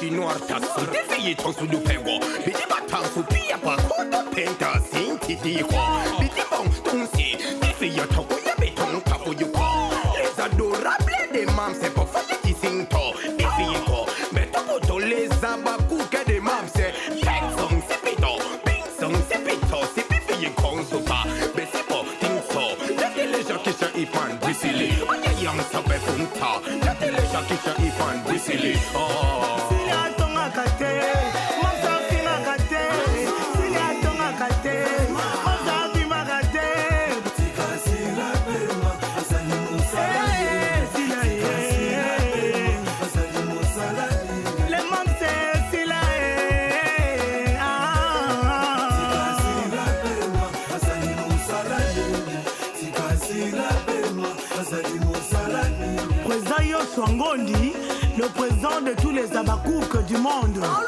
si noir tasso te feye tonsu du pego biti batansu pia pa kodo penta sinti diko biti bon tonsi te feye toko ya beton kapo yuko les adorables des mams c'est pour faire qui sinto te feye ko beto poto les abaku que des mams c'est peng song c'est pito peng song c'est pito c'est te feye konsu pa besi po tinso te les gens qui sont ifan brisili oya yang sabe funta te les gens qui sont ifan brisili Swangondi, le président de tous les abakouk du monde. Oh.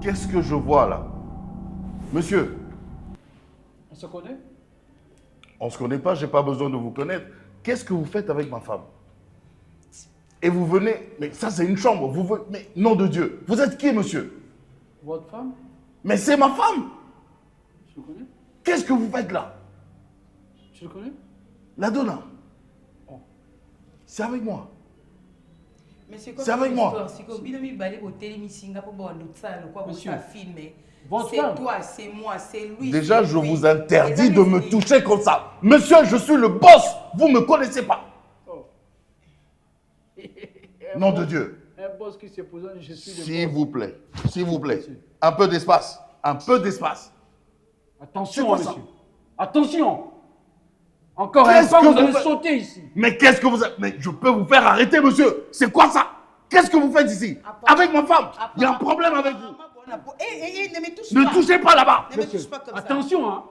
Qu'est-ce que je vois là? Monsieur. On se connaît? On se connaît pas, j'ai pas besoin de vous connaître. Qu'est-ce que vous faites avec ma femme? Et vous venez, mais ça c'est une chambre, vous venez, mais nom de Dieu, vous êtes qui monsieur? Votre femme? Mais c'est ma femme! Je le connais? Qu'est-ce que vous faites là? Je le connais? La Donna. Oh. C'est avec moi. C'est avec moi. Monsieur, c'est toi, c'est moi, c'est lui. Déjà, je vous interdis de me toucher comme ça. Monsieur, je suis le boss. Vous ne me connaissez pas. Oh. Nom de Dieu. Un boss qui se pose, je suis le boss. S'il vous plaît. Un peu d'espace. Un peu d'espace. Attention, monsieur. Attention. Encore une fois, vous allez sauter ici. Mais qu'est-ce que vous... Mais je peux vous faire arrêter, monsieur. C'est quoi ça? Qu'est-ce que vous faites ici? Avec ma femme. Il y a un problème avec vous. Ne touchez pas là-bas. Attention, hein.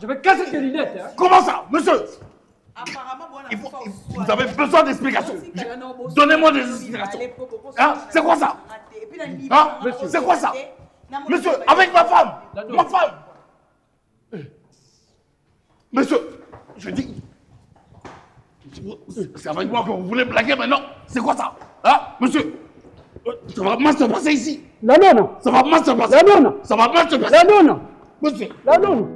Je vais casser tes lunettes. Hein. Comment ça, monsieur? Vous avez besoin d'explications. Donnez-moi des explications. Hein? C'est quoi ça? Hein? C'est quoi ça? Monsieur, avec ma femme. Ma femme. Monsieur, je dis... C'est avec moi que vous voulez blaguer maintenant? C'est quoi ça? Hein? Monsieur, ça va mal se passer ici. La nonne. Ça va mal se passer. La nonne. Ça va mal se passer. La nonne. Monsieur. La nonne.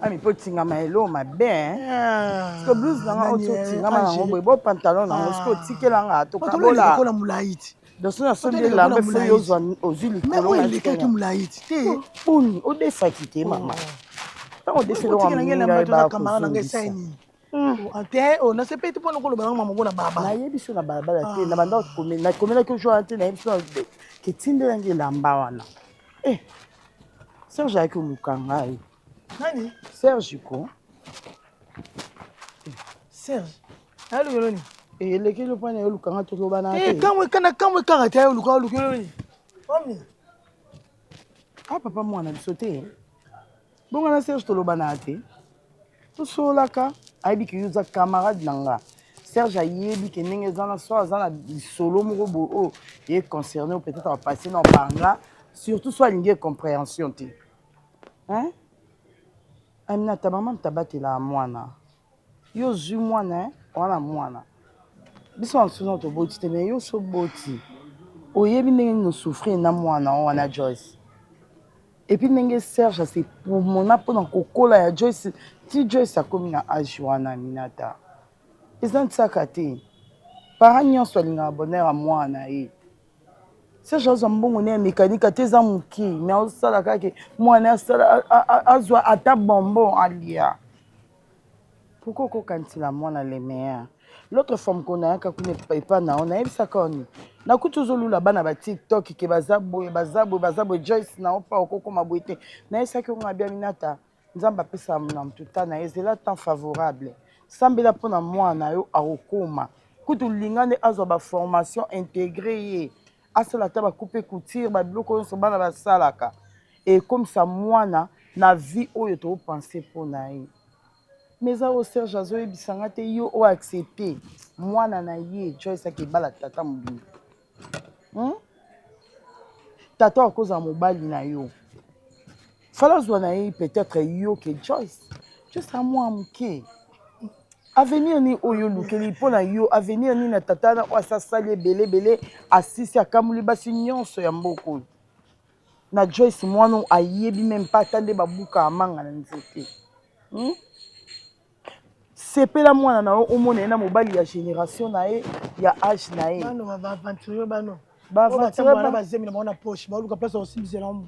Ami po tinga maelo mabe hein. Parce que blouse nanga auto tinga mango boy bo pantalon nango sko tikela nga to kabola. Ko la mulaiti. Dans son assemblée là me fait yozwa ozuli ko la ndika ki mulaiti. Te puni o de fatité mama. Tango de se lo ngela ba kamara nga saini. Ante o na se pete pona ko lo banga mama bona baba. Na yebi so na baba la te na banda ko na komela ko jo ante na yebi so ke tinde ngela mba wana. Serge avec Mukanga. Nani? Serge ko. Serge. Allô Yoloni. Et le kilo point yo Lukanga to lo bana. Kamwe karate yo Lukanga. Omi. Ah papa mwana bisote. Bonga na Serge to lo bana te. To solaka aibi ki yuza camarade nanga. Serge ayebi ke ndenge zana so azana solo moko bo o est concerné peut-être à passer dans banga surtout soit une compréhension te. Hein? Amina ta maman tabati la mwana. Yo zu mwana, wana mwana. Biso en sono to boti te mais yo so boti. Oyebi ndenge no souffrir na mwana wana Joyce. Et puis ndenge Serge c'est pour mon apona kokola ya Joyce. Ti Joyce a komi na âge wana minata. Ezan tsakate. Parents nyonso linga bonheur à mwana e. Serge azambongo ne mécanique teza muki mais osala kake mwana asala azwa ata bonbon alia Pourquoi quand il a moins les meilleurs? L'autre forme qu'on a, quand on n'est pas là, on a eu ça qu'on est. Na kutuzolu la bana ba TikTok qui bazabo Joyce na pas au coco ma boité. Na ça qu'on a bien minata. Nzamba pesa mnam tout temps na ezela temps favorable. Sambela pona moi na yo a okoma. Kutu lingane azo ba formation intégrée. Asala ta ba couper couture ba biloko so bana ba salaka. Et comme ça moi na vie oyo to penser pour na ye. Mais ça au Serge Azo et bisanga te yo o accepter. Moi na ye Joyce qui bala tata mbi. Tata à cause de mobile na yo. Fala zwana ye peut-être yo que Joyce. Juste à moi mke. Avenir ni oyo lukeli pona yo avenir ni na tata na o sa sali belé assisi akamuli basi nyonso ya mboko. Na Joyce moi non ayebi même pas tande babuka amanga na nzete. C'est pas la moi na o mona na mobile ya génération na ye ya âge na ye. Bano va aventurer bano. Ba aventurer ba bazemi na poche ba luka place aussi bizela mu.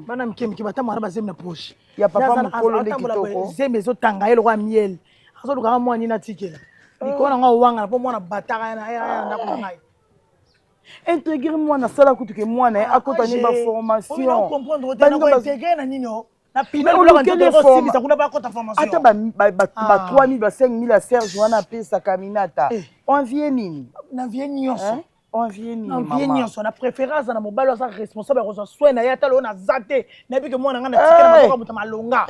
Bana mkemi ki batama na bazemi na poche. Ya papa mokolo de kitoko. Zemi zo tanga ye lo kwa miel. Azo luka mwa ni na tikela. Nikona nga wanga na po mwana bataka na ya na ko ngai. Intégrer moi na sala kutu ke moi na akota ni ba formation. On comprendre o tena ko intégrer na nino. Na pile o lo kele forme ça kuna ba kota formation. Ata ba 3000 ba 5000 à Serge wana pesa caminata. On vient nini? Na vient nyonso. On vient nini mama? On vient nyonso na préférence na mobalo sa responsable ko soin na ya talo na zate. Na bi ke mwana nga na tikela mako muta malonga.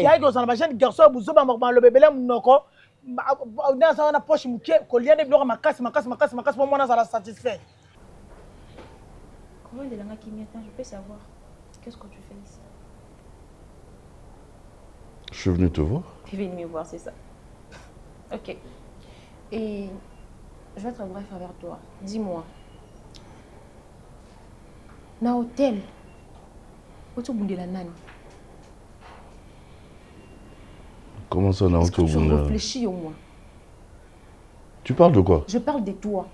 Ya ko sana ba jeune garçon buzo ba lo bebele munoko. Na sa na poche muke ko liane biloko makasi pour mwana za satisfait. Comment de l'anga qui m'attend, je peux savoir qu'est-ce que tu fais ici? Je suis venu te voir. Tu es venu me voir, c'est ça. Ok. Et je vais être bref envers toi. Dis-moi. Na hôtel, où tu es la nani? Comment ça, na hôtel? Je réfléchis au moins. Tu parles de quoi? Je parle de toi.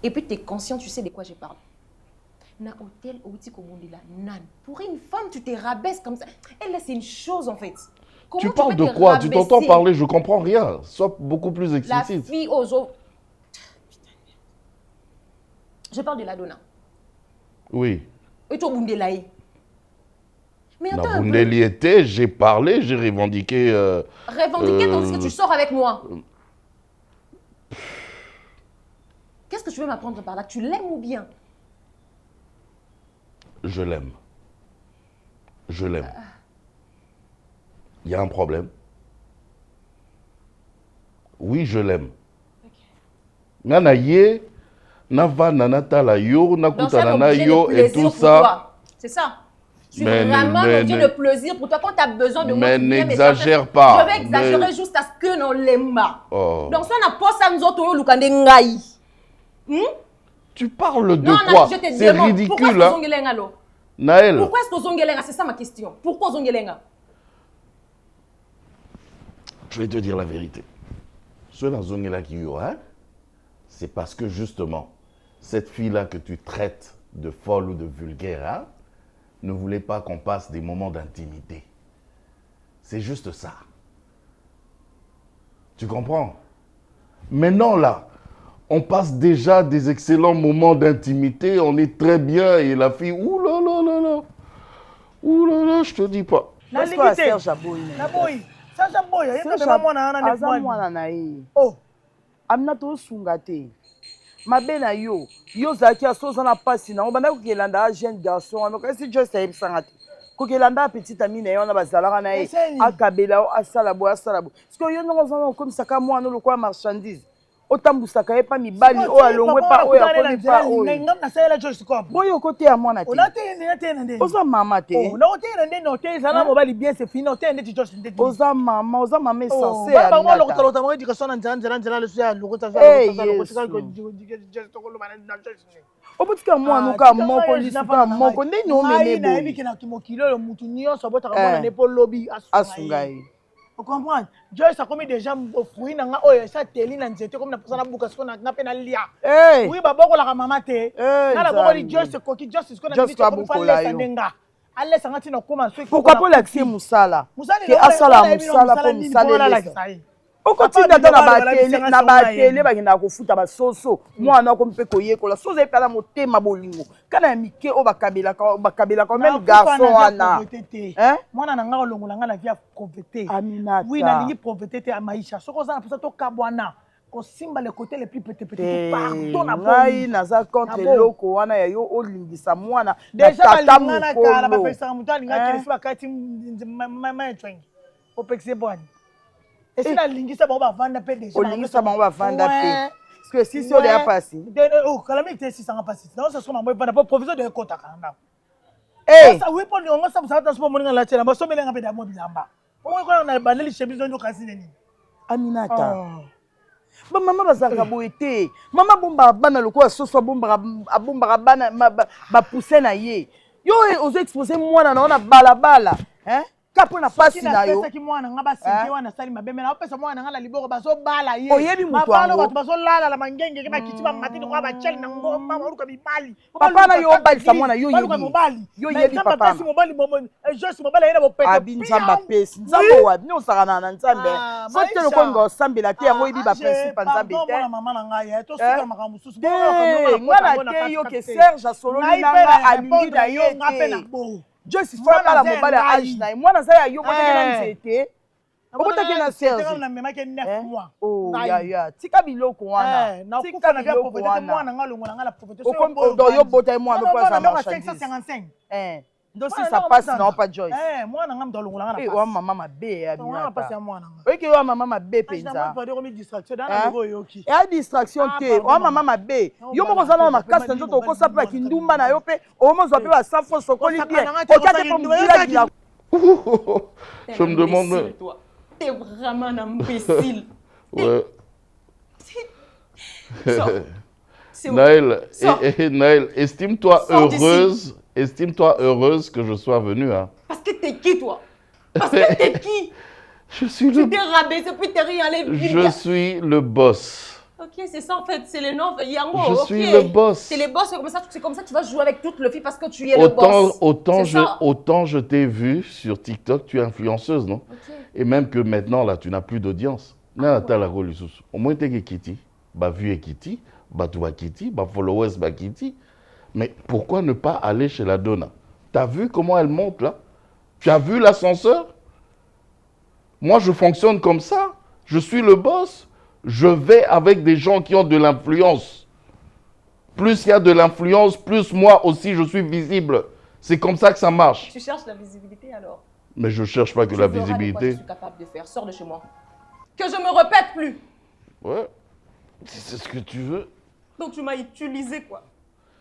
Et puis tu es conscient, tu sais de quoi je parle. Na hôtel nan. Pour une femme, tu te rabaisses comme ça. Elle, c'est une chose en fait. Comment tu parles de quoi? Tu t'entends parler, je comprends rien. Sois beaucoup plus explicite. La fille aux autres. Je parle de la donna. Oui. Et toi, Bundelaï. Mais attends un peu. J'ai parlé, j'ai revendiqué... Revendiquer tandis que tu sors avec moi. Qu'est-ce que tu veux m'apprendre par là? Tu l'aimes ou bien? Je l'aime. Je l'aime. Il y a un problème. Oui, je l'aime. Nana ye, nava nanata la yo, nakuta nana yo et tout ça. C'est ça. Tu veux vraiment me le plaisir pour toi quand tu as besoin de moi. Mais n'exagère pas. Je vais exagérer juste à ce que non l'aime pas. Donc ça n'a pas ça nous autres lukande ngai. Tu parles de quoi? C'est ridicule. Hein? Naël. Pourquoi est-ce que Zongelenga? C'est ça ma question. Pourquoi Zongelenga? Je vais te dire la vérité. Ce Zongelenga qui y aura, c'est parce que justement, cette fille-là que tu traites de folle ou de vulgaire, hein, ne voulait pas qu'on passe des moments d'intimité. C'est juste ça. Tu comprends? Maintenant là, on passe déjà des excellents moments d'intimité, on est très bien et la fille, ouh là là là là, ouh là là, je te dis pas. La limite, Serge Aboy. Serge Aboy, il y a pas mwana na ne mwana na ye. Oh, amna to sungate. Mabe na yo zaki asoza na pasi na obanda ko kelanda jeune garçon, ano kasi just aime sangate. Ko kelanda petite amie na yo na bazalaka na ye, akabela asala bo. Parce que yo no zana comme ça ka mwana lo kwa marchandise. Otambusaka ye pa mibali o alongwe pa o yakoni pa o na sala Joyce ko boyo kote ya mwana te oza mama te o na ote nde no te zana mobali bien c'est fini ote nde Joyce nde oza mama essence ya ba mo ko lota mo di ko sona nzara le suya lo ko ta ko ko Joyce to ko lo mana na Joyce obutika mwana ka moko lisika moko nde no mene na ebi kina kimokilo lo mutu nyonso botaka mona ne po lobby asungai. Vous comprenez? Joyce a commis des gens au fruit, ça télé, comme na buka siko na pena lia. Oui, babo ko la maman te. Na la boko di Joyce ko ki Joyce ko na Joyce ko la allez ça ngati na koma so pourquoi pas l'accès musala que asala musala pour musala okotinda ta na batele bakenda kofuta basoso mwana ko mpe koyekola sozo epela motema bolingo kana ya mike o bakabela quand même garçon wana mwana na nga olongola nga na via pauvreté Aminata oui na lingi pauvreté te maisha soko za na posa to kabwana ko simba le côté le plus petit pardon na ngai naza contre loko wana ya yo olingisa mwana déjà balingana kala ba pesa mutu alinga kelefi bakati maitwengi opexé bwani et la lingisa ba bavanda pe déjà olingisa ba bavanda pe parce que si on est passé oh calamité 600 passé non ça sera moi pas proviseur de kota kana ça oui pour on ça ça transport moninga la tela ba so melenga pe da mo bilamba on ko na baneli chemise nyo kasi nini Aminata ba mama bazaka boete mama bomba bana lokola soso bomba abomba bana ba pousser na ye yo ozo exposer mwana na ona balabala kapo na pasi na yo pesa ki mwana nga ba sente wana sali mabeme na pesa mwana nga la liboko bazo bala ye oyebi mutu wango bato bazo lala la mangenge ke ba kitiba matini kwa ba cheli na ngo mama uruka bibali papa na yo balisa mwana yo yebi yo yebi papa pesi mobali juste mobali ina bo pete abi nzamba pesi nzambo wa bino sakana na nzambe so telo ko ngo sambela te yango yebi ba principe nzambe te mama na nga ye to suka makambo susu ngana te yo ke Serge asolo nanga alingi na ye te Joyce fala la mobile à âge na mwana za ya yo botaki na nzete obotaki na Serge na memaki 9 mois oh ya tika biloko wana tika na biloko wana mwana nga longola nga la pauvreté so yo botaki mwana ko sa marchandise 555 ndosi ça passe non pas Joyce mwana nga mdo longola nga na wa mama mabe ya mwana passe ya mwana nga oke wa mama mabe penza distraction dana ngo yoki ya distraction te wa mama mabe yo moko zana makasi nzoto okosa pe kindumba na yo pe omozo pe ba safo sokoli bien okate pour mila je me demande t'es vraiment un imbécile. Ouais. Naël, estime-toi heureuse que je sois venue. Hein. Parce que t'es qui, toi? Parce que t'es qui? Je suis tu t'es rabaissé, puis t'es rien allé. Je suis le boss. Ok, c'est ça en fait, c'est le nom. Yango, je suis le boss. C'est le boss, c'est comme ça que tu vas jouer avec toutes les filles parce que tu es le boss. Autant je t'ai vu sur TikTok, tu es influenceuse, non? Okay. Et même que maintenant, là, tu n'as plus d'audience. Au moins, tu es Kitty, bah vu et Kitty, bah tu vas Kitty, bah followers, bah Kitty. Mais pourquoi ne pas aller chez la Donna? Tu as vu comment elle monte là? Tu as vu l'ascenseur? Moi, je fonctionne comme ça. Je suis le boss. Je vais avec des gens qui ont de l'influence. Plus il y a de l'influence, plus moi aussi je suis visible. C'est comme ça que ça marche. Tu cherches la visibilité alors? Mais je ne cherche pas que la visibilité. Je suis capable de faire. Sors de chez moi. Que je me répète plus. Ouais. Si c'est ce que tu veux. Donc tu m'as utilisé quoi?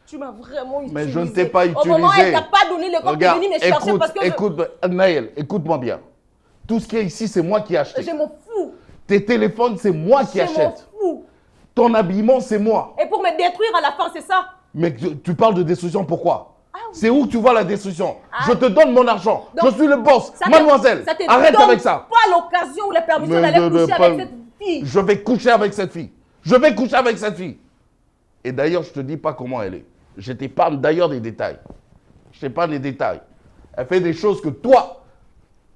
Tu m'as vraiment utilisé. Mais je ne t'ai pas utilisé. Au moment où elle t'a pas donné le corps, tu es venu me chercher parce que écoute, Naël, écoute-moi bien. Tout ce qui est ici, c'est moi qui ai acheté. Je m'en fous. Tes téléphones, c'est moi qui achète. Je m'en fous. Ton habillement, c'est moi. Et pour me détruire à la fin, c'est ça? Mais tu parles de destruction, pourquoi? C'est où tu vois la destruction? Je te donne mon argent. Donc, je suis le boss. Mademoiselle, arrête avec ça. Pas l'occasion ou la permission d'aller coucher avec cette fille. Je vais coucher avec cette fille. Je vais coucher avec cette fille. Et d'ailleurs, je ne te dis pas comment elle est. Je t'épargne d'ailleurs des détails. Je t'épargne des détails. Elle fait des choses que toi,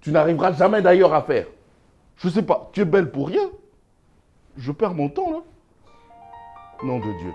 tu n'arriveras jamais d'ailleurs à faire. Je sais pas, tu es belle pour rien. Je perds mon temps là. Nom de Dieu.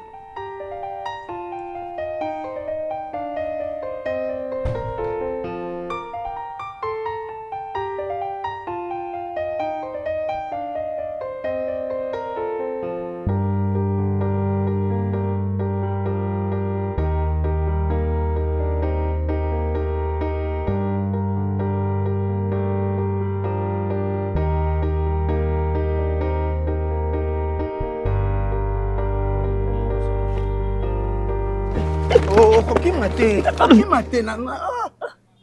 Mate nanga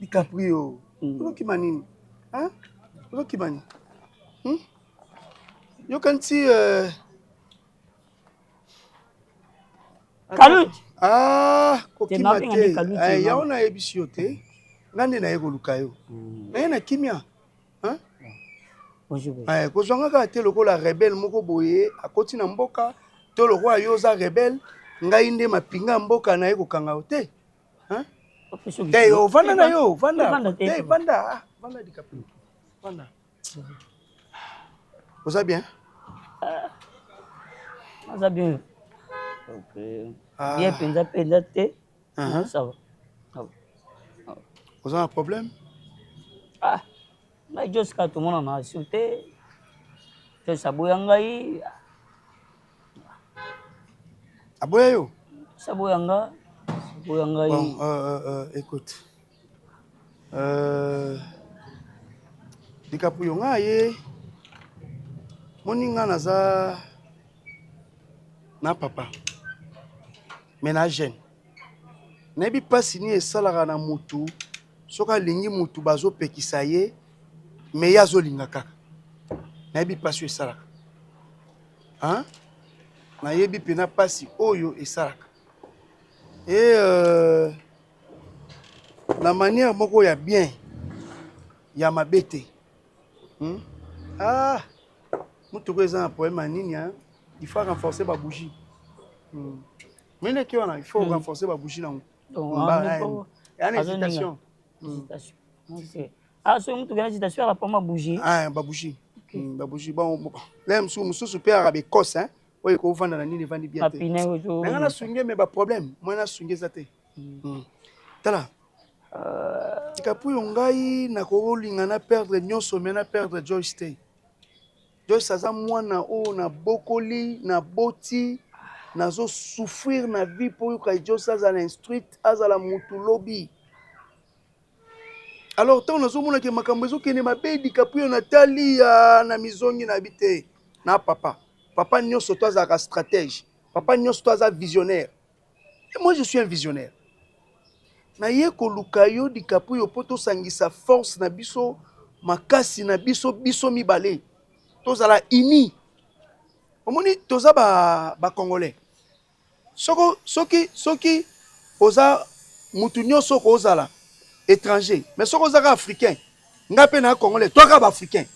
DiCaprio. Okima nini? Hein? Okima nini? Yo kanti Kalu. Okima te. Ya ona ebisi yo te. Ngande na yego lukayo. Na na kimia. Hein? Bonjour. Kozwanga ka te lokola rebelle moko boye akoti na mboka to lokola yo za rebelle ngai nde mapinga mboka na yego kanga te. Hein? Hey, oh, vanda na yo, vanda. Hey, vanda DiCaprio. Vanda. Vous allez bien? Ça bien. Bien penza te. Ça va. Vous avez un problème? Ah, mais jusqu'à tout le monde en a insulté. Je sabouyangai. Aboyayo? Sabouyanga. Bon, écoute. DiCaprio nga ye. Moninga naza na papa. Mena jeune. Nebi pasi ni esalaka na mutu. Soka lingi mutu bazo pekisa ye. Me yazo linga kaka. Nebi pasi esalaka. Hein? Na yebi pena pasi oyo esalaka. Et la manière moko ya bien ya mabete. Ah, mutu ko eza un problème nini hein? Il faut renforcer ba bougie. Mais les qui il faut renforcer ba bougie là. Donc, il y a une hésitation. OK. Ah, so mutu gana hésitation la poma bougie. Ah, ba bougie. Ba bougie bon. Là musu pe arabe kos hein. Oye ko vanda na nini vandi bien te. Nga na sunge mais ba problème. Moi na sunge zate. Tala. DiCaprio ngai na ko linga na perdre nyonso mais na perdre Joyce Tay. Joyce aza mwana o na bokoli na boti nazo souffrir na vie pour que Joyce aza na instruite azala mutu lobby. Alors tant nazo mona ke makambo ezo kene mabe DiCaprio na tali na mizongi na bité na papa. Papa nyonso to azaka stratège. Papa nyonso to aza visionnaire. Et moi je suis un visionnaire. Na ye ko lukayo DiCaprio poto sangisa force na biso makasi na biso mibale. Tozala ini. Omoni toza ba congolais. Soki oza mutu nyonso ko ozala étranger, mais soko ozaka africain. Nga pe na congolais, toi ka ba africain.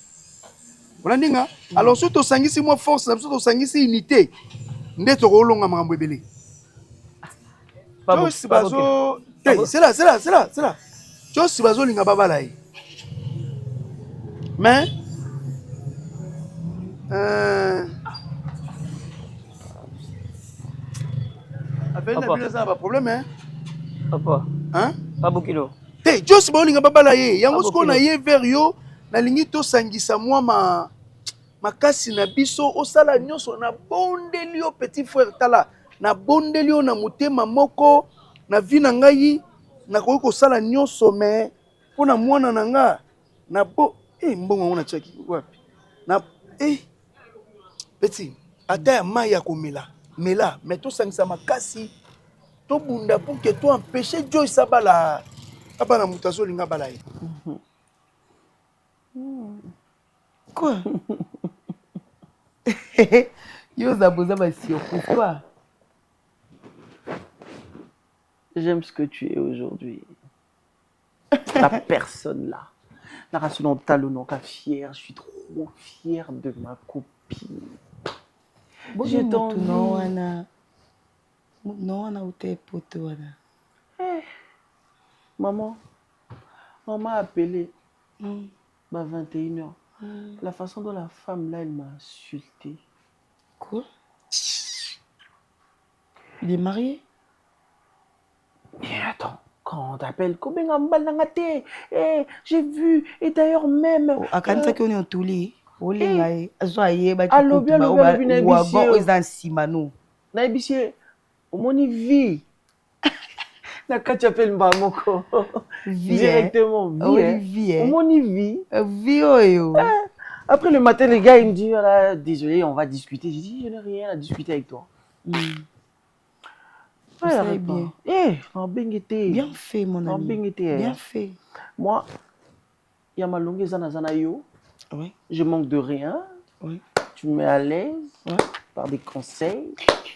Olandinga? Alors so to sangisi moi force na biso to sangisi unité. Nde to ko longa makambo ebele. Joyce bazo c'est là. Joyce bazo linga babala yi. Mais appelle na ça pas problème hein. Papa. Hein? Pas beaucoup kilo. Hey, Joyce bazo linga babala yi. Yango sko na ye vers yo na lingi to sangisa moi makasi na biso osala nyonso na bondeli yo petit frère tala na bondeli yo na motema moko na vie na ngai na koki kosala nyonso mais pona mwana na nga na bo mbongo na chaki wapi na petit ata ya mai ya komela mela mais to sangisa makasi to bunda pour que toi empêcher Joyce abala mutazo linga bala ye. Quoi? Yo zaboza ba surprise quoi? J'aime ce que tu es aujourd'hui. La personne là. La raison talon fière, je suis trop fière de ma copine. Je t'en non, maman a appelé à 21h. La façon dont la femme là, elle m'a insulté. Quoi? Il est marié? Mais attends, quand on t'appelle, j'ai vu, et d'ailleurs même... Akanisa qu'on est en touli. Olingaye, azoaye ba allo bien na ibisie omoni vie na kati appelle mbamoko directement vie omoni vie oyo. Après le matin les gars ils me disent voilà, désolé on va discuter, j'ai dit je n'ai rien à discuter avec toi. Ouais, bien. Bien fait mon ami. Bien fait. Moi il y a ma longue zana yo. Oui. Je manque de rien. Oui. Tu me mets à l'aise par des conseils,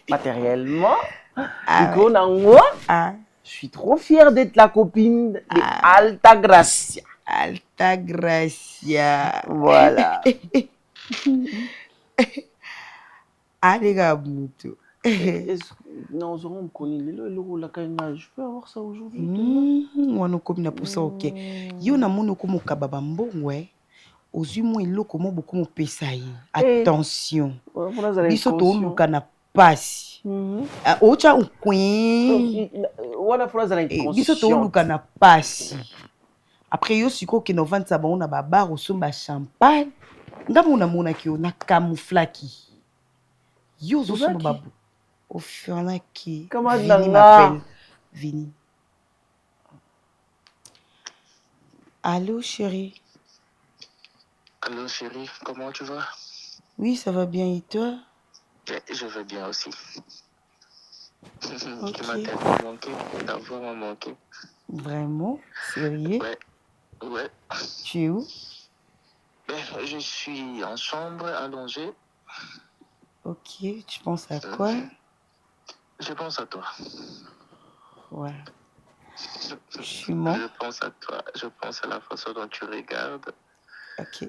matériellement. Je suis trop fière d'être la copine de Alta Gracia. Alta Gracia. Voilà. Allez, Gabuto. Non, on connaît je peux avoir ça aujourd'hui. Wana komi na posa ok. Yo na mono ko mokababa mbongwe. Ozui mo eloko mo boko mo pesa ye. Attention. Biso to luka na pasi. Ocha ukwen. Wana phrase la inconsciente. Biso to luka na pasi. Après yo siko ke no vendre ça ba on a ba bar au somba champagne. Ngamu na mona ki na camouflaki. Yo zo somba babu. Au furna qui Vini m'appelle. Vini. Allô chérie. Allô chérie, comment tu vas? Oui, ça va bien et toi? Je vais bien aussi. Okay. Tu m'as tellement manqué, t'as vraiment manqué. Vraiment? Sérieux? Ouais. Tu es où? Je suis en chambre, allongé. Ok, tu penses à quoi? Je pense à toi. Ouais. Je suis mort. Je pense à toi. Je pense à la façon dont tu regardes. Ok.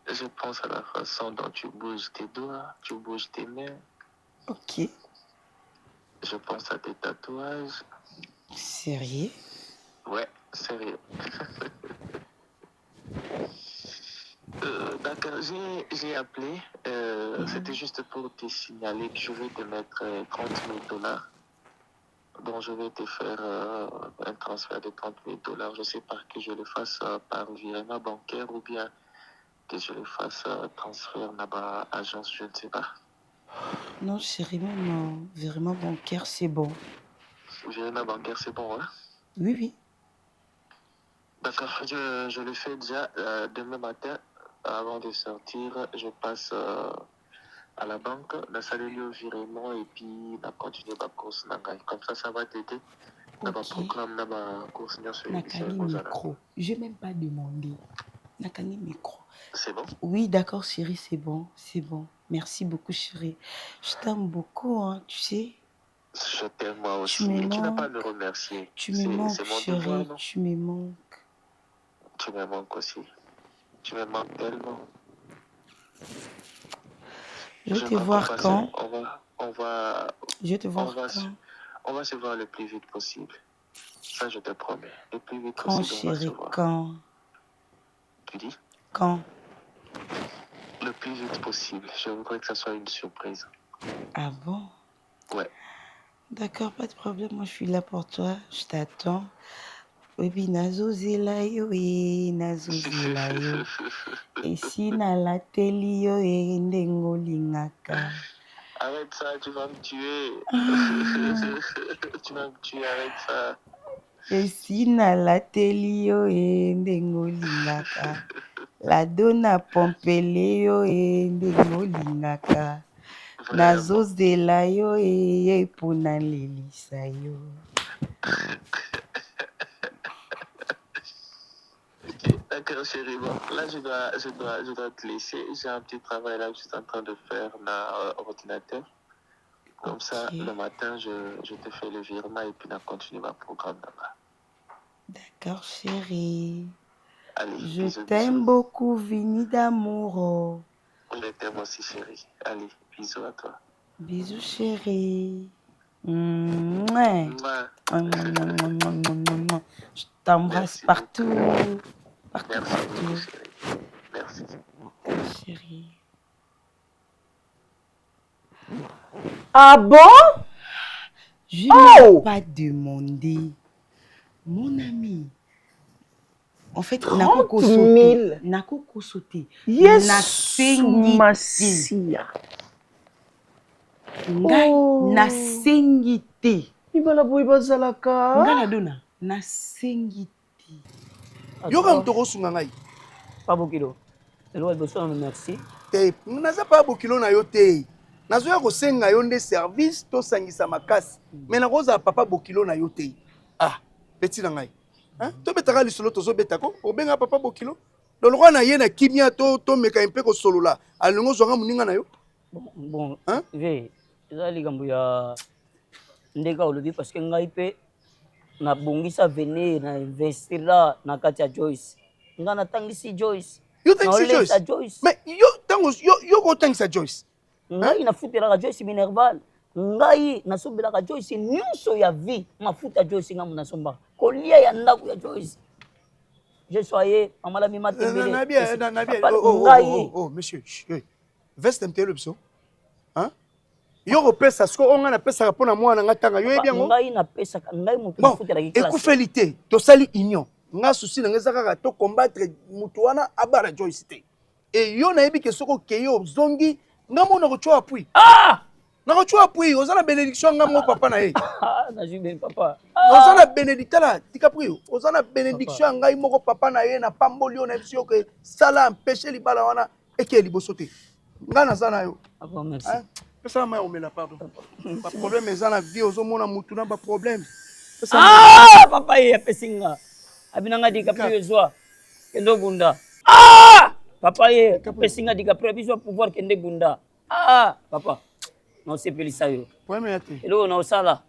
Je pense à la façon dont tu bouges tes doigts, tu bouges tes mains. Ok. Je pense à tes tatouages. Sérieux? Ouais, sérieux. D'accord, j'ai appelé. C'était juste pour te signaler que je vais te mettre $30,000. Donc je vais te faire un transfert de $30,000. Je sais pas que je le fasse par virement bancaire ou bien que je le fasse transfert là-bas agence, je ne sais pas. Non, chérie, non. Virement bancaire, c'est bon. Virement bancaire, c'est bon, hein? Oui, oui. D'accord, je le fais déjà demain matin. Avant de sortir, je passe à la banque, la salle au virement et puis la continuer ma course. Comme ça va t'aider. Dans ma programme, dans ma course, Nakani micro. Je n'ai même pas demandé. Nakani micro. C'est bon? Oui, d'accord, chérie, c'est bon. C'est bon. Merci beaucoup, chérie. Je t'aime beaucoup, hein, tu sais. Je t'aime moi aussi. Tu n'as pas à me remercier. Tu me manques, c'est mon chérie. devoir, non? Tu me manques. Tu me manques aussi. Tu me manques tellement. Je vais te voir quand? Je vais te voir quand? On va se voir le plus vite possible. Ça, je te promets. Le plus vite quand, possible, chérie, on va se voir. Quand? Tu dis? Quand? Le plus vite possible. Je voudrais que ça soit une surprise. Ah bon? Ouais. D'accord, pas de problème. Moi, je suis là pour toi. Je t'attends. Oui, nazozela yo e nazozela yo. Et si na la teli yo e ndengo lingaka. Arrête ça, tu vas me tuer. Tu vas me tuer, arrête ça. Et si na la teli yo e ndengo lingaka. La dona pompele yo e ndengo lingaka. Nazozela yo e pona lelisa yo. D'accord, chérie. Bon, là, je dois te laisser. J'ai un petit travail là que je suis en train de faire dans l'ordinateur. Comme ça, le matin, je te fais le virement et puis on continue ma programme là-bas. D'accord, chérie. Allez, je t'aime beaucoup, Vini d'amour. Je t'aime aussi, chérie. Allez, bisous à toi. Bisous, chérie. Je t'embrasse partout. Merci beaucoup, chérie. Merci. Chérie. Ah bon? Je n'ai pas demandé. Mon ami. En fait, 30 000. Nakoko sauté. Yes, Masia. Nasengi te. Ibala boy bazalaka. Ngala dona. Nasengi te. Yoka mtoko sunga ngai. Pas bokilo. Eloi boso merci. Te, naza pa bokilo na yo te. Nazoya ko senga yo nde service to sangisa makasi. Mais na koza papa bokilo na yo te. Ah, petit na ngai. Hein? To betaka lisolo tozo betako, obenga papa bokilo. Dolokwa na ye na kimia to meka mpe ko solola. Alongo zonga muninga na yo. Bon, hein? Ve, eza likambo ya ndeka olobi parce que ngai pe na bongisa venir na investir là na kati ya Joyce. Nga na tangisi Joyce. You think c'est Joyce? Mais yo ko tangisa Joyce. Ngai na futela Joyce Minerval. ngai nasombelaka Joyce nyonso ya vie mafuta Joyce ngamu nasombaka kolia ya ndako ya Joyce je soyez amalami matembele oh monsieur veste mtelo biso hein yo kopesa siko onga na pesa pona mwana ngatanga yo ebiango ngai na pesa ngai mutu mafutela ki classe ekufélité to sali union nga souci na ngeza kaka to combattre mutu wana abara Joyce te et yo na yebi ke soko keyo zongi ngamo na kochwa appui na kochwa appui ozana bénédiction ngamo papa na ye na jubé papa ozana bénédiction la tikaprio ozana bénédiction ngai moko papa na ye na pambolio na biso ke sala empêcher libala wana eke liboso te nga na zana yo merci pesa ma omela pardon pas problème ezana vie ozomona mutu na ba problème papa ye pesinga abinanga dikaprio zwa kendo bunda papa ye pesinga dikaprio biso pouvoir kende bunda papa no sepelisa yo elo na osala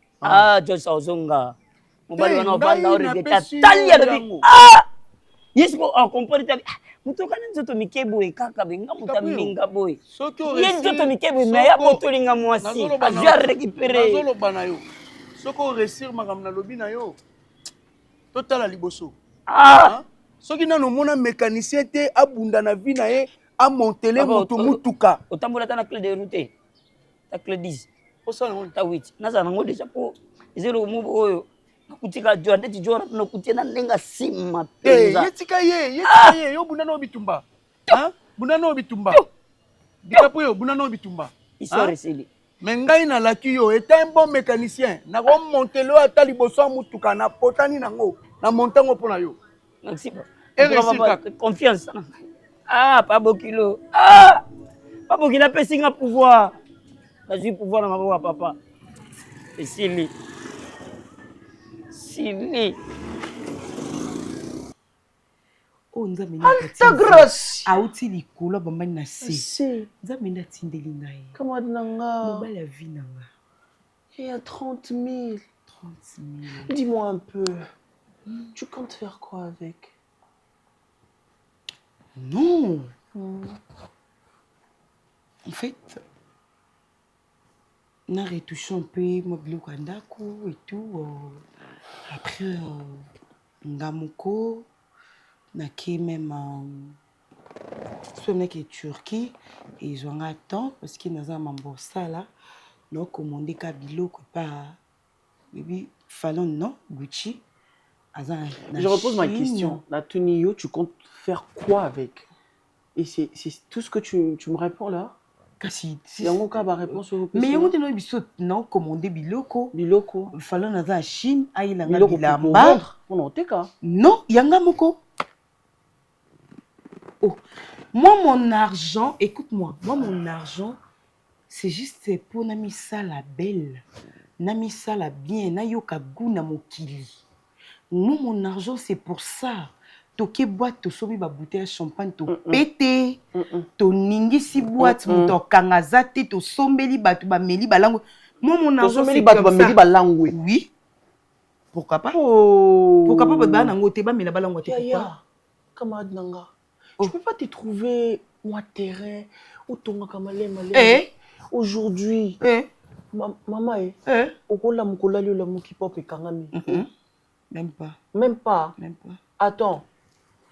Joyce ozonga mobali wana ovanda oregeta talia lobi yesko akomponi tabi mutokana nzoto mikebo ekaka benga mutaminga boy ye nzoto mikebo me ya botolinga mwasi ajua récupérer nazoloba na yo soko réussir makambo na lobi na yo totala liboso soki nano mona mécanicien te abunda na vie na ye amontele mutu mutuka otambola ta na clé de route ta clé 10 osala ngo ta 8 naza nango déjà po zero mubo oyo nakutika jwa ndeti jwa na kutia na ndenga sima penza yetika ye yo bunda no bitumba bunda no bitumba dikapo yo bunda no bitumba histoire sili mais ngai na laki yo est un bon mécanicien na ko montelo ata liboso mutuka na potani nango na montango pona yo merci confiance pas bokilo pas bokila pesinga pouvoir nazui pouvoir na maboko ya papa esili sili Alta grâce auti likolo bambani na se nzambe ndatindeli ngai kamad nanga mobali ya vie nanga il y a 30 000 dis-moi un peu tu comptes faire quoi avec non en fait na retouché un peu moi biloko ndako et tout après ngamoko na qui même soit que Turquie et ils ont un temps parce qu'ils n'ont pas mambosa là donc commandé ka biloko pas bibi fallon non Gucci je repose ma question la Tunio tu comptes faire quoi avec et c'est tout ce que tu me réponds là kasi yango ka ba réponse au mais yango teno biso non commandé biloko fallon na Chine ailanga bilamba on teka non yanga moko. Oh, moi mon argent, écoute-moi, moi mon argent, c'est juste pour nami ça la belle, nami ça la bien, na yoka guna mokili. Moi mon argent c'est pour ça. Toke boîte to sobi ba bouteille champagne to pété, to ningisi boîte to kangazate to sombeli batu ba meli balango. Moi mon argent c'est batu ba meli balango. Oui. Pourquoi pas? Pourquoi pas ba nango te ba mela balango te pourquoi? Camarade nanga. Tu peux pas te trouver moi terrain ou ton kamalé. Aujourd'hui, maman, au cola mukola la muki pop et kangami. Même pas. Même pas. Même pas. Attends.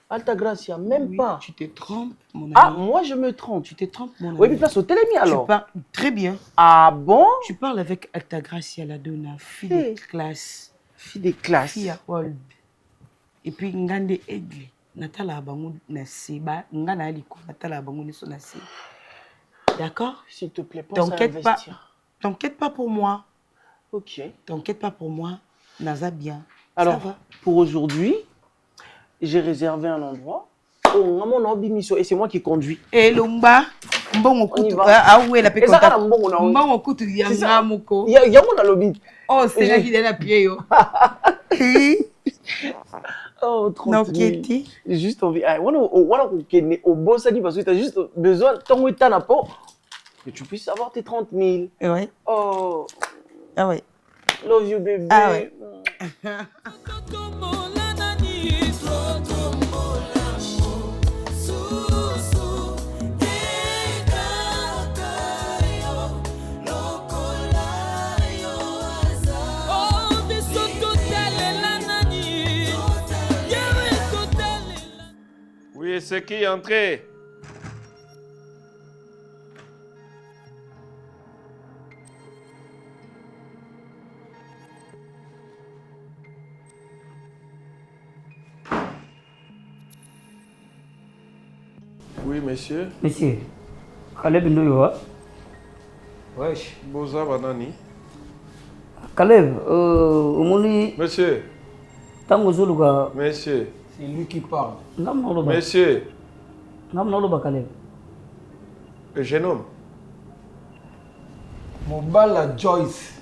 Alta Gracia, même pas. Tu te trompes, mon ami. Ah, moi je me trompe. Tu te trompes, mon ami. Oui, mais place au télémi alors. Tu parles très bien. Ah bon? Tu parles avec Alta Gracia la donna, fille de classe. Fille de classe. Fille à Olb. Et puis Ngande Aigle. Natala bango na seba ngana aliko natala bango ne na se. D'accord? S'il te plaît, pense à investir. T'inquiète pas pour moi. OK. T'inquiète pas pour moi. Naza bien. Alors, ça va. Pour aujourd'hui, j'ai réservé un endroit. Oh, maman n'a pas mis et c'est moi qui conduis. Et Lomba, bon kutu ah ouais la péconta. Bon kutu yanga moko. Yango na lobby. Oh, c'est la vie de la pied yo. Oh, trop J'ai juste envie. Voilà, au beau sali parce que tu as juste besoin de ton état na peau que tu puisses avoir tes 30 000. Ouais. Oh. Ah ouais. Love you, baby. Ah ouais. c'est qui entré? Oui, monsieur. Monsieur, Caleb Ndoyo. Wesh. Boza banani. Caleb, omoni. Monsieur. Tango Zoluga. Monsieur. C'est lui qui parle. Monsieur. Caleb. Le jeune homme. Mon bal à Joyce.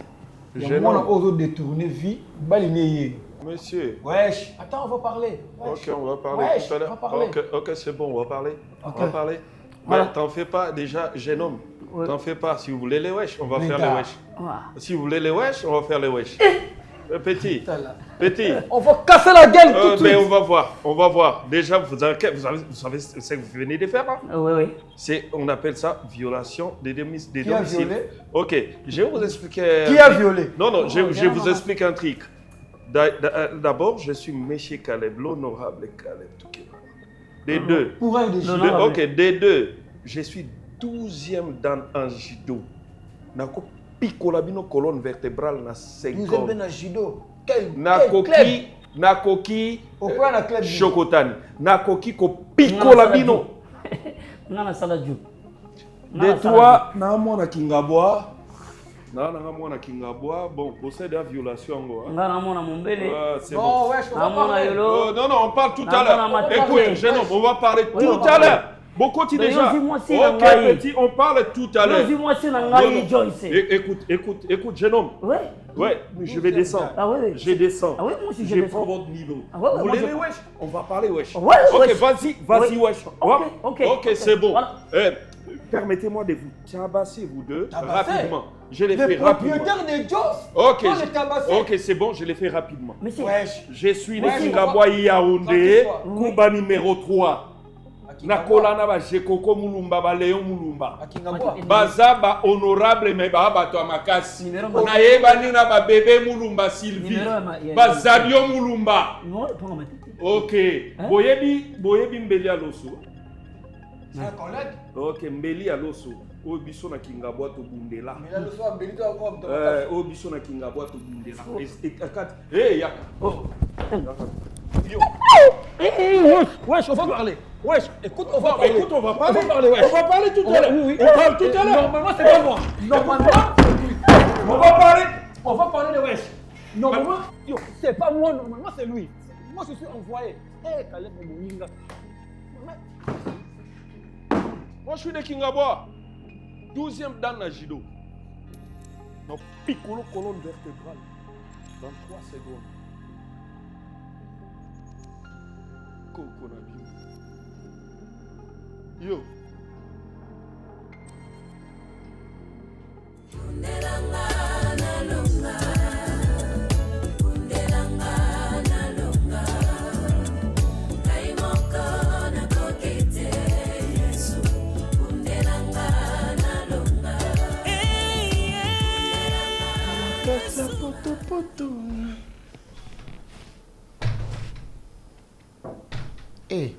Jeune On homme. a détourné vie. Baliné. Monsieur. Wesh. Attends, on va parler. Ok, on va parler Wesh, tout à l'heure. on va parler. Ok, c'est bon, on va parler. Ok. On va parler. Voilà. Mais t'en fais pas, déjà, jeune homme. Ouais. T'en fais pas. Si vous voulez les wesh, on va Les faire gars. les wesh. Si vous voulez les wesh, on va faire les wesh. Petit. Petit. On va casser la gueule tout de Mais suite. on va voir, on va voir. Déjà, vous savez ce que vous venez de faire là? Oui. On appelle ça violation des domiciles. Qui a violé? Ok, je vais vous expliquer. Qui a violé? Non, je vous explique un truc. D'abord, je suis Monsieur Caleb, l'honorable Caleb Toukeba. Des deux. Pour un des Ok, des deux. Je suis 12e dans un judo. Nako picola bino colonne vertébrale na 5 Vous êtes bien à judo. Nakoki Pourquoi la club Chokotani. Nakoki ko picola bino. Nana Saladjou. De toi, na mwana kingabwa. Na mwana kingabwa. Bon, procès de violation. Ngana mwana Mombele. C'est bon. Non, on parle tout à l'heure. Écoute, jeune homme, on va parler tout à l'heure. Beaucoup déjà. Ok, petit, on parle tout à l'heure. Écoute, jeune homme. Ouais, je vais descendre. Je descends. Je prends votre niveau. Vous voulez les wesh? On va parler wesh. Ok, vas-y wesh. Ok, c'est bon. Permettez-moi de vous tabasser, vous deux, rapidement. Je les fais rapidement. Propriétaire des Joss. Ok, c'est bon, je les fais rapidement. Wesh. Je suis le Kingabwa Yaoundé, Kuba numéro 3. Nakola na ba Jekoko Mulumba ba Léon Mulumba. Baza ba honorable me ba bato makasi. Na yeba ni na ba bébé Mulumba Sylvie. Bazadio Mulumba. Ok. Boyebi mbeli aloso. Ok, mbeli aloso. O biso na Kingabwa to bundela. O biso na Kingabwa to bundela. Ya. Wesh, on va parler. Wesh, écoute, on va parler. Écoute, on va parler. wesh. On va parler tout à l'heure. Oui. On parle tout à l'heure. Normalement, c'est pas moi. Normalement, c'est lui. On va parler. On va parler de wesh. Normalement, c'est pas moi. Normalement, c'est lui. Moi, je suis envoyé. Caleb Moninga. Moi, je suis de Kingabwa. 12e dan na judo. Donc, piccolo colonne vertébrale. Dans 3 secondes. Coco na bio. Yo. Eh,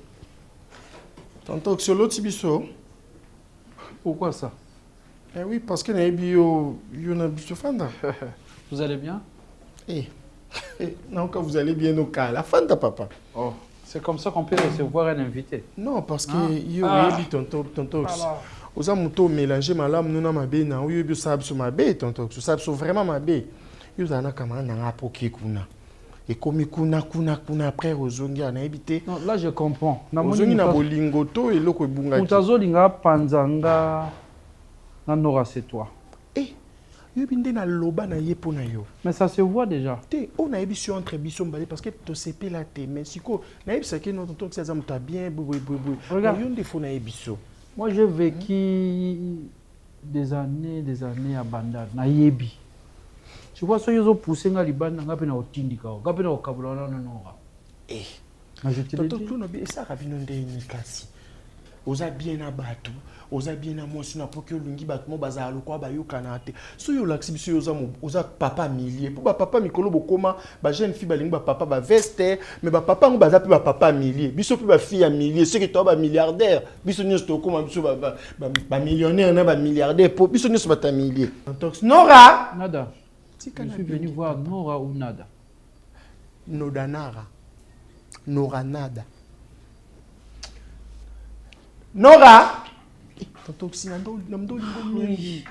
tonton Oxolo Tibiso. Pourquoi ça? Eh oui, parce que Naibio, Fanda. Vous allez bien? Eh, non, quand vous allez bien au cas, la Fanda, papa. Oh, c'est comme ça qu'on peut recevoir un invité. Non, parce que tonton Oza muto mélanger malam nous na mabe na yo bio sab sur mabe tonton so sab so vraiment mabe. Yo zana kama na apoki kuna. Et comme kuna après ozongi na ebité. Non, là je comprends. Na ozongi na bolingoto et loko ebunga. Mutazo linga panzanga na nora c'est toi. Eh, yo binde na loba na yepo na yo. Mais ça se voit déjà. Te on a ébition entre biso mbale parce que to sepé la te mais siko na ebisa que notre tonton ça muta bien Regarde. Yo ndefo na ebiso. Moi, j'ai vécu des années à Bandar, na Yebi. Tu vois, ceux qui ont poussé dans les bandes, ils ont été au Kabula. Eh, je te le dis. tonton, ça a vu une classe. oza bien na bato oza bien na mwasi na po ke olungi bato mo bazala lokwa bayokana te so yo olakisi biso yo oza papa millier mpo bapapa mikolo bokoma bajeune fille balingi bapapa baveste mais bapapa yango baza mpe bapapa millier biso mpe bafille ya millier soki toa bamilliardaire biso nyonso tokóma biso bamillionnaire na bamilliardaire po biso nyonso bata millier. Nora Nada. Je suis venu voir Nora ou Nada. Nodanara. Nora Nada. Nora. Tonton Sinando, namdo lingo.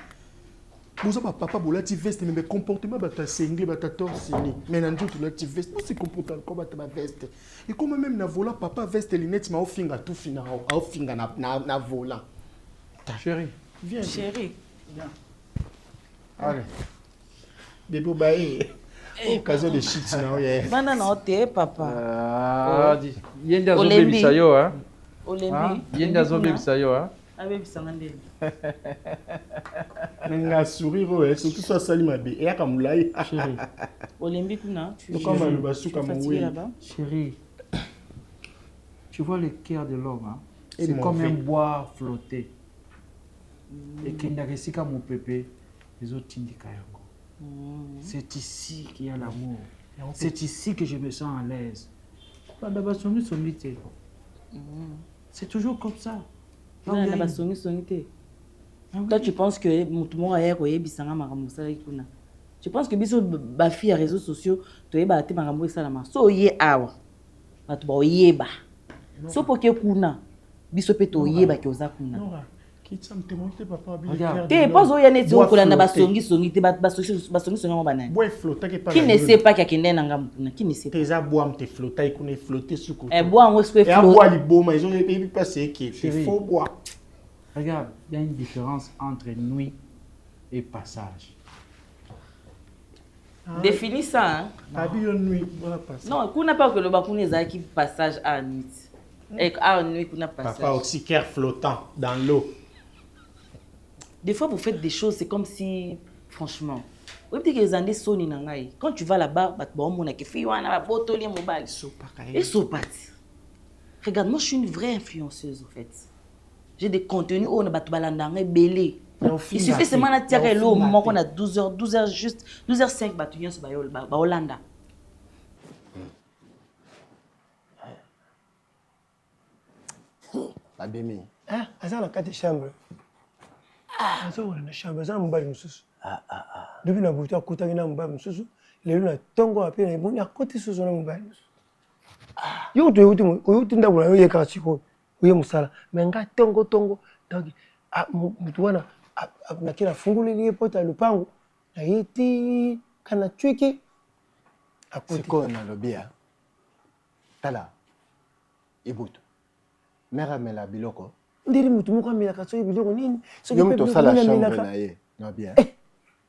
Boza papa bolati veste mais comportement bata sengle bata torsini. Mais nanjo tu lati veste, non c'est comportement comme bata veste. Et comme même na volant papa veste linette ma ofinga tout fina au finga na volant. Ta chérie. Viens. Chérie. Viens. Allez. Bébé baé. Occasion de shit na oye. Bana na ote papa. Ah, yenda zo baby sayo hein. Olembi. Yenda zo baby sayo hein. Abe bisanga ndeni. Nga sourire ouais, surtout ça sali mabe. Et aka mulai. Chérie. Olembi kuna. Comme le basuka moué. Chérie. Tu vois le cœur de l'homme hein. C'est comme un bois flotté. Et qu'il n'y a que mon pépé, les autres indicateurs. C'est ici qu'il y a l'amour. C'est ici que je me sens à l'aise. C'est toujours comme ça. Toi, tu penses que tu penses que biso ba fille à réseaux sociaux to yeba te makambo esalama so ye awa bato ba oyeba so poke kuna biso pe to yeba ke oza kuna te pas oya neti okolanda basongi songi te basongi songi mo banani qui ne sait pas qu'akende na ngambu kuna qui ne sait pas tes bois te flotter et qu'on est flotté sur côté bois on se fait flotter bois li boma ils ont passé qui c'est faux bois. Regarde, il y a une différence entre nuit et passage. Définis ça, hein? Nuit, non, qu'on n'a pas que le bakune qui passage à nuit. Et à nuit qu'on a passage. Papa aussi cœur flottant dans l'eau. Des fois, vous faites des choses, c'est comme si, franchement, vous dites que les années sont nangai. Quand tu vas là-bas, regarde, moi je suis une vraie influenceuse en fait. J'ai des contenus où on a battu belé. Il suffit seulement de tirer l'eau au moment qu'on a 12h juste 12h05 battu sur Hollanda. Babemi. Ah, ça la carte chambre. Ah, ça on a chambre, ça on va nous sous. Depuis na bouton côté na on va nous sous. Les na tongo à peine bon, il y a côté sous on va nous. Yo to nda bula yo ka chiko. Uye musala menga tongo donc mtu wana nakina fungulilie pota lupango na yeti kana chwiki akutiko na lobia tala ibutu mera mela biloko ndiri mutu muko mela kaso biloko nini yo mtu sala chambre na ye na bien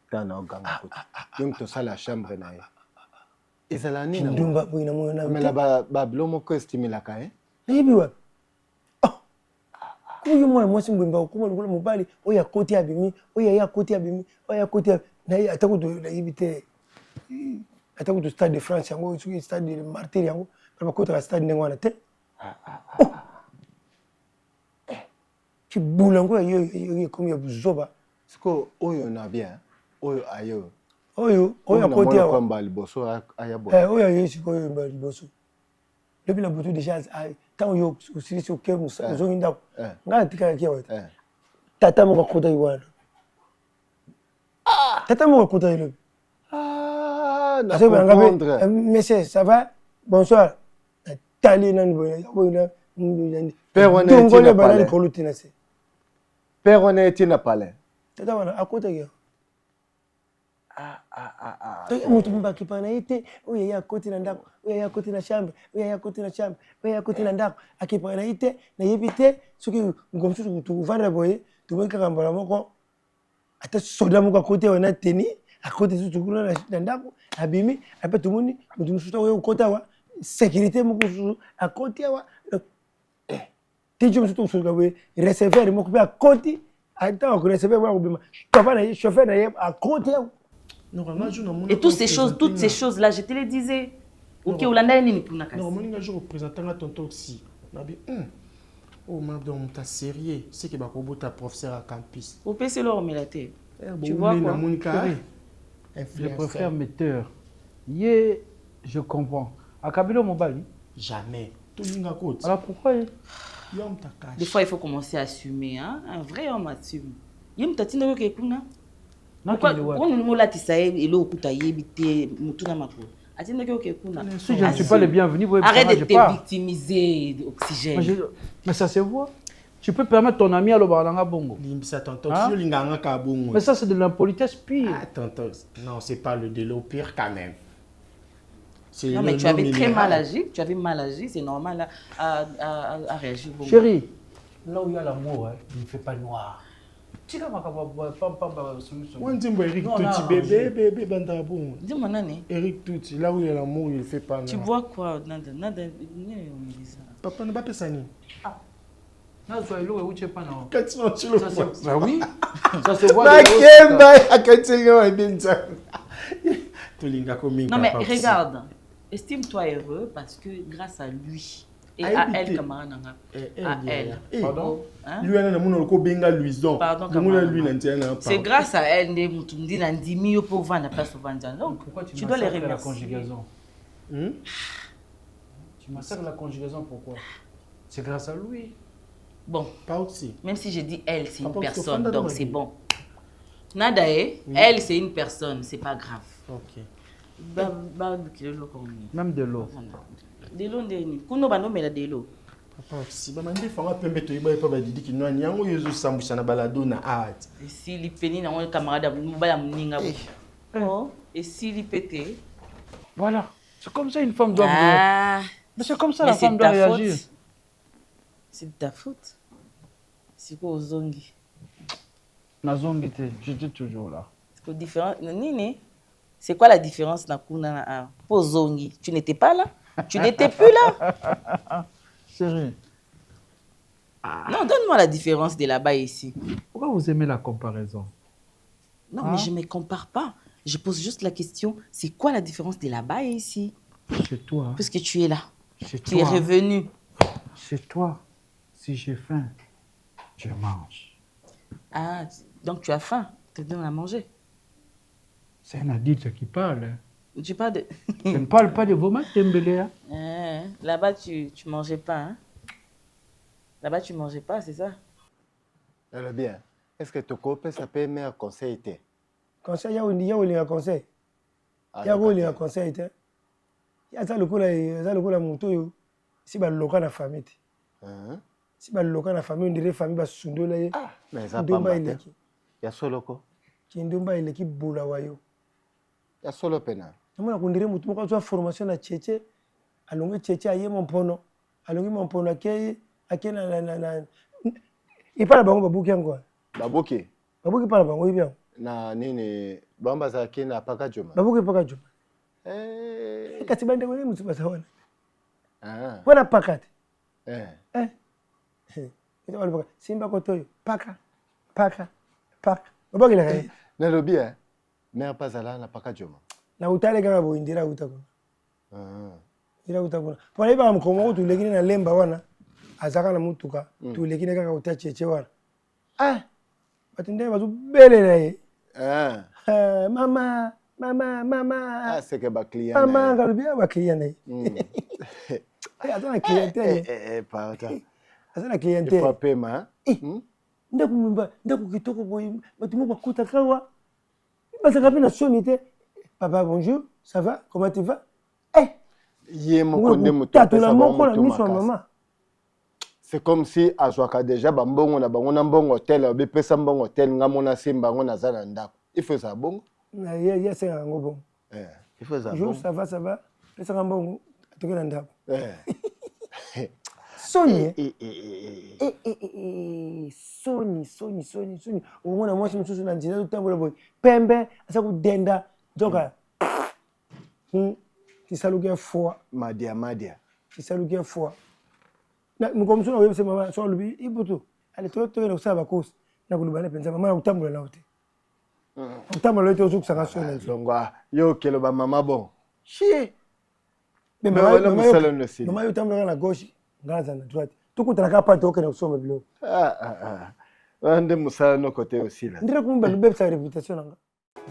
kana oganga kuti yo mtu sala chambre na ye ezala nini ndumba boina mona mela ba bilomo ko estimela ka nibi wapi kuyo mwana mwasi mbemba kuma lukula mobali oya koti abimi oya koti abimi oya koti na atakuto na yibite atakuto stade de France yango suki stade de Martyr yango ba kota ka stade ngwana te ki bulango yo comme ya buzoba siko oyo na bien oyo ayo oyo koti ya kwamba liboso ayabo oyo yesiko yo mba liboso depuis la boutique déjà tant yo aussi sur que nous avons une date ngala tika kia wata tata mo kota iwana tata mo kota ile na comprendre monsieur ça va bonsoir tali nan boya père on est ici balali kolutina se père on est ici palais tata wana akota kia mutu mbaki pana ite uye ya koti na ndako uye ya koti na shamba uye ya koti na shamba uye ya koti na ndako akipana ite na yebite soki ngomsu tuvanda boye tumeka kambala moko ata soda moko kote wana teni akote su tukuna na ndako abimi apa tumuni mutu musuta uye kota wa sécurité moko su akote wa tijo musuta usuka we recevoir moko pe akoti ata ko recevoir wa kubima papa na chauffeur na ye akote wa. Et toutes ces choses-là, je te les disais. Ok, Hollanda est nini pour nakasi. Non, moi, je représente un tonton aussi. Oh, madame, t'as sérieux. C'est que ta professeur à campus. Au PC, l'or, mais la tête. Tu vois quoi? Je préfère mes teurs. Je comprends. À Kabilo Mobali? Jamais. Alors pourquoi? Des fois, il faut commencer à assumer. Hein? Un vrai homme assume. Yem tatina ke kuna. Pourquoi nous la tisaye et l'eau kuta yebite mutuna mako. Atina ke kuna. Si je ne suis pas le bienvenu, arrête de te victimiser d'oxygène. Mais ça se voit. Tu peux permettre ton ami à l'Obaranga Bongo. Mais ça, c'est de l'impolitesse pire. Ah, tonton. Non, c'est pas le délo pire quand même. Non, mais tu avais très mal agi. Tu avais mal agi, c'est normal à réagir. Chérie, là où il y a l'amour, hein, il ne fait pas noir. Tu vois, Eric Touti, bébé, bandabon. Dis-moi, Nani. Eric Touti, là où il y a l'amour, il ne fait pas noir. Tu vois quoi, Nada, Papa n'a pas fait ça, ni. Non, sois là où tu es pas non. Quand tu le vois. Bah oui. Ça se voit. Non, mais regarde. Estime-toi heureux parce que grâce à lui et à elle, camarade, à elle. Pardon? Lui, elle a un luison. Pardon, c'est grâce à elle que tu me dis que 10 000 pour vendre la place au Vandian. Donc, pourquoi tu dois les remercier. La conjugaison. Tu massacres la conjugaison, pourquoi? C'est grâce à lui. Bon, pas aussi. Même si je dis elle, c'est une personne, donc c'est bon. Nadae, elle, c'est une personne, c'est pas grave. Ok. Même de l'eau. De l'eau, kuno bano mela de l'eau. Papa, si ba mande fanga pembe to iba pa didi ki nani yango yezu sambusha na balado na art. Et si li peni na won camarade mobaya mninga. Oh, et si li pété. Voilà. C'est comme ça une femme doit réagir. Mais c'est comme ça la femme doit réagir. C'est de ta faute. C'est quoi aux zongi? Na zongi te, j'étais toujours là. C'est quoi différent? Nini? C'est quoi la différence na kuna na pour zongi? Tu n'étais pas là? Tu n'étais plus là? Sérieux? Non, donne-moi la différence de là-bas et ici. Pourquoi vous aimez la comparaison? Non, mais je ne me compare pas. Je pose juste la question, c'est quoi la différence de là-bas et ici? C'est toi. Puisque tu es là. Tu es revenu. C'est toi. Si j'ai faim, je mange. Ah, donc tu as faim. Tu te donnes à manger. C'est un adulte qui parle. Tu parles de... Je ne parle pas de vos mains, Tembélé. Là-bas, tu ne mangeais pas. Hein? Là-bas, tu ne mangeais pas, c'est ça? Alors bien, est-ce que tu peux s'appeler meilleur conseil? Conseil, il y a un conseil. Il y a un conseil. Il y a un moto. Si tu as la famille. Si tu as la famille, on dirait famille. Ah, mais ça pas. Il y a solo quoi? Kindomba il est bulawayo. Il y a solo pena. Nous on dirait mutu moko za formation na tchétché. Alonge tchétché aye mon pono. Alonge mon pono na. Il parle bango babuki yango. Babuki. Babuki parle bango bien. Na nini bamba za kina paka juma. Babuki paka juma. Kati bande ngone mutu basawana. Wana pakati. Simba kotoyo paka. Babuki la kai. Na lobi mère pas ala na paka juma. Na utale kama bo indira utako. Indira utako. Pole ba mkomo tu lekini na lemba wana. Azaka na mutuka. Tu lekini kaka utacheche wana. Batinde bazu bele na ye. Mama. Ah, c'est que ba client. Mama ngalubia ba client na. Atana clientèle. Pardon. Atana clientèle. Il faut paiement. Ndaku kitoko boy batumo bakuta kawa. Basaka pe na sonité. Papa bonjour, ça va? Comment tu vas? C'est comme si à Joaka déjà bambongo na bango na mbongo hôtel be pesa mbongo hôtel ngamona simba ngo na zana ndako. Il faut ça bon? Ya c'est un bon. Il faut ça bon. Bonjour, ça va? Pesa mbongo atoke na ndako. Soni. Soni. Umona mwasi msusu na njina tutambola boy. Pembe asa kudenda joka. Kisalukia foi. Madia. Kisalukia foi. Na mkomso na webse mama so lubi ibutu. Ale to na kusaba kosi. Na kulubana penza mama utambola na uti. Utambola lote ozuku saka so na. Longwa yo kelo ba mama bon. Chi. Mama utambola na gauche, ngaza na droite. tokutanaka pa tokende kosomba biloko nde mosala no côté aussi là ndire kumba lobebisa réputation nanga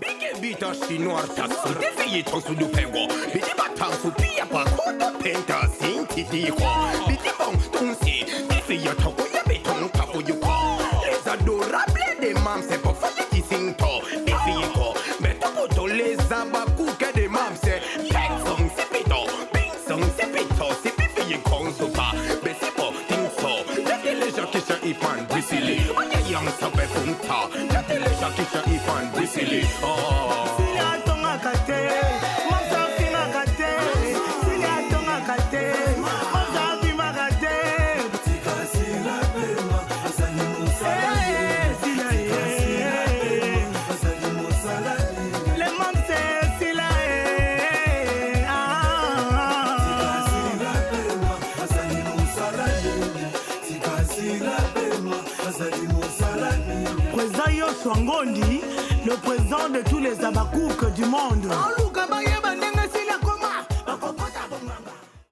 Bige bita chinois tasu Defiye tonsu du pengo Biti batansu Pia pa kodo penta Sinti diko Biti bon tonsi Defiye toko ya beton Kafu yuko Les adorables des mams C'est pour faire qui sinto Defiye ko Beto koto les abakuke des mams C'est Peng song c'est pito Peng song c'est pito C'est pifiye konsu pa Besi po tingso Yate les gens qui sont ifan Brisili Oye yang sabe funta Yate les gens qui sont ifan Brisili Président Yosso Ngondi, le président de tous les abakouk du monde.